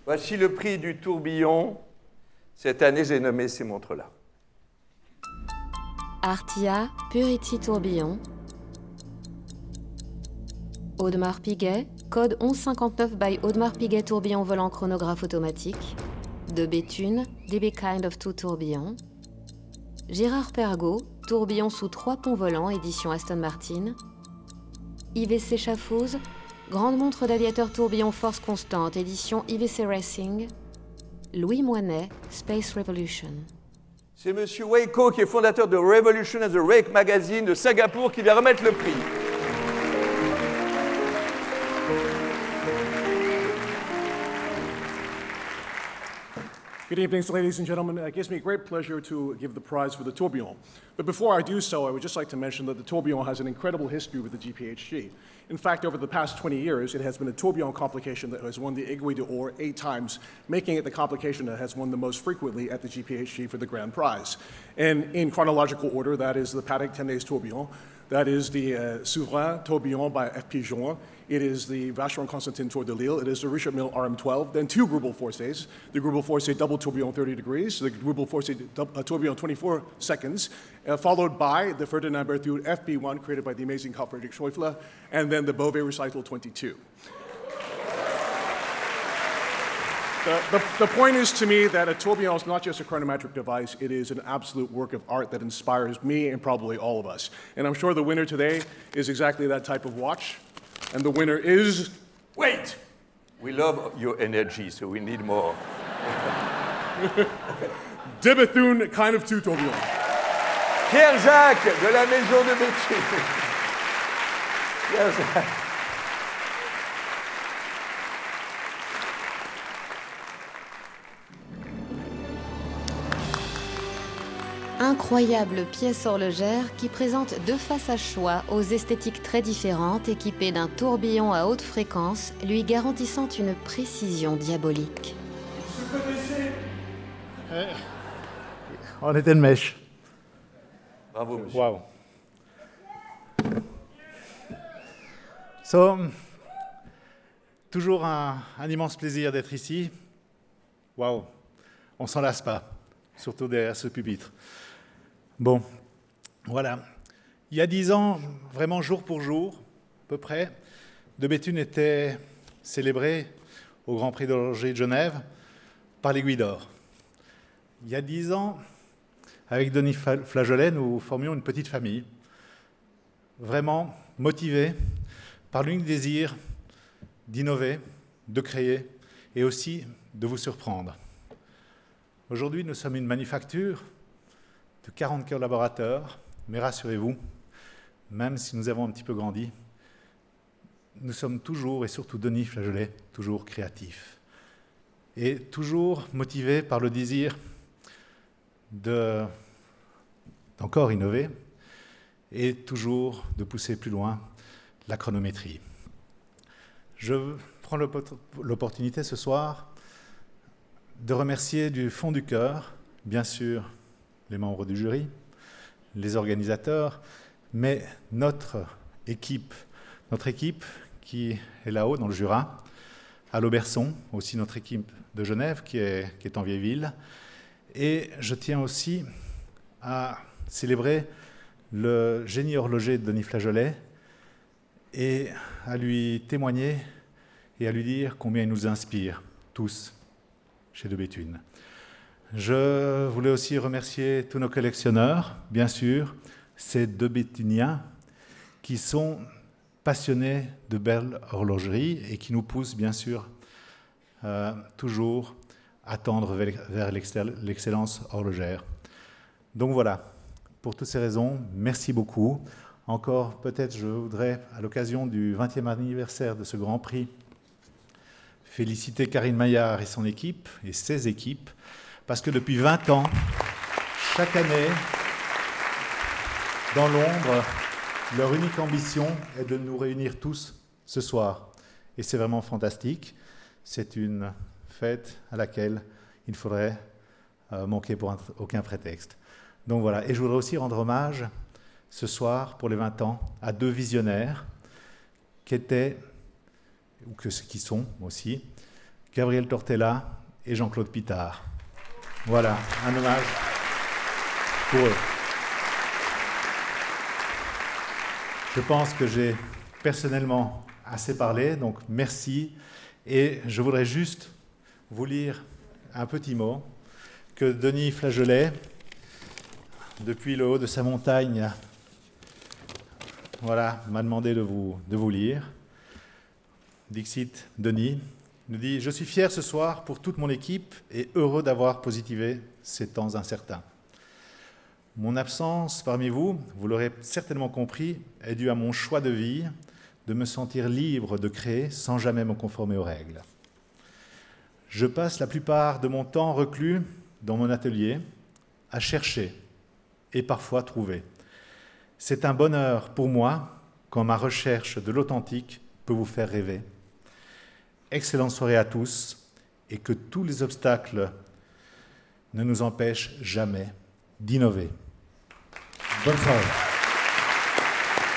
Voici le prix du tourbillon. Cette année, j'ai nommé ces montres-là. Artia Purity Tourbillon. Audemars Piguet, code 1159 by Audemars Piguet tourbillon volant chronographe automatique. De Béthune, DB Kind of Two tourbillon. Gérard Pergaud, tourbillon sous 3 ponts volants, édition Aston Martin. IVC Chafouz, grande montre d'aviateur tourbillon force constante, édition IVC Racing. Louis Moinet, Space Revolution. C'est M. Wei Kuo, qui est fondateur de Revolution as a Rake Magazine de Singapour, qui vient remettre le prix. Good evening, ladies and gentlemen. It gives me great pleasure to give the prize for the tourbillon. But before I do so, I would just like to mention that the tourbillon has an incredible history with the GPHG. In fact, over the past 20 years, it has been a tourbillon complication that has won the Aiguille d'Or 8 times, making it the complication that has won the most frequently at the GPHG for the grand prize. And in chronological order, that is the Patek Tennes tourbillon, that is the Souverain tourbillon by F. Pigeon. It is the Vacheron Constantin Tour de Lille. It is the Richard Mille RM12. Then 2 Grubel Forces. The Grubel Force double tourbillon 30 degrees. The Grubel Force tourbillon 24 seconds. Followed by the Ferdinand Berthoud FB1 created by the amazing Carl Friedrich Schäufele. And then the Beauvais Recital 22. The point is to me that a tourbillon is not just a chronometric device, it is an absolute work of art that inspires me and probably all of us. And I'm sure the winner today is exactly that type of watch. And the winner is... Wait! We love your energy, so we need more. De Bethune Kind of Two tourbillon. Pierre Jacques, de la maison de Béthune. Pierre Jacques. Incroyable pièce horlogère qui présente 2 faces à choix aux esthétiques très différentes, équipée d'un tourbillon à haute fréquence, lui garantissant une précision diabolique. On était de mèche. Bravo, monsieur. Wow. So, toujours un immense plaisir d'être ici. Waouh, on s'en lasse pas, surtout derrière ce pupitre. Bon, voilà. Il y a 10 ans, vraiment jour pour jour, à peu près, De Béthune était célébré au Grand Prix d'horlogerie de Genève par l'Aiguille d'Or. Il y a 10 ans, avec Denis Flageolet, nous formions une petite famille, vraiment motivée par l'unique désir d'innover, de créer et aussi de vous surprendre. Aujourd'hui, nous sommes une manufacture de 40 collaborateurs, mais rassurez-vous, même si nous avons un petit peu grandi, nous sommes toujours, et surtout Denis Flageolet, toujours créatifs. Et toujours motivés par le désir d'encore innover et toujours de pousser plus loin la chronométrie. Je prends l'opportunité ce soir de remercier du fond du cœur, bien sûr, les membres du jury, les organisateurs, mais notre équipe qui est là-haut dans le Jura, à l'Auberçon, aussi notre équipe de Genève qui est en Vieille-Ville. Et je tiens aussi à célébrer le génie horloger de Denis Flageolet et à lui témoigner et à lui dire combien il nous inspire, tous, chez De Béthune. Je voulais aussi remercier tous nos collectionneurs, bien sûr, ces De Béthuniens qui sont passionnés de belle horlogerie et qui nous poussent, bien sûr, toujours à tendre vers l'excellence horlogère. Donc voilà, pour toutes ces raisons, merci beaucoup. Encore, peut-être, je voudrais, à l'occasion du 20e anniversaire de ce Grand Prix, féliciter Karine Maillard et son équipe, et ses équipes, parce que depuis 20 ans, chaque année, dans l'ombre, leur unique ambition est de nous réunir tous ce soir. Et c'est vraiment fantastique. C'est une fête à laquelle il ne faudrait manquer pour aucun prétexte. Donc voilà. Et je voudrais aussi rendre hommage ce soir, pour les 20 ans, à 2 visionnaires qui étaient, ou qui sont aussi, Gabriel Tortella et Jean-Claude Pitard. Voilà, un hommage pour eux. Je pense que j'ai personnellement assez parlé, donc merci. Et je voudrais juste vous lire un petit mot que Denis Flageolet, depuis le haut de sa montagne, voilà, m'a demandé de vous lire. Dixit Denis nous dit « Je suis fier ce soir pour toute mon équipe et heureux d'avoir positivé ces temps incertains. Mon absence parmi vous, vous l'aurez certainement compris, est due à mon choix de vie, de me sentir libre de créer sans jamais me conformer aux règles. Je passe la plupart de mon temps reclus dans mon atelier à chercher et parfois trouver. C'est un bonheur pour moi quand ma recherche de l'authentique peut vous faire rêver. Excellente soirée à tous et que tous les obstacles ne nous empêchent jamais d'innover. Bonne soirée.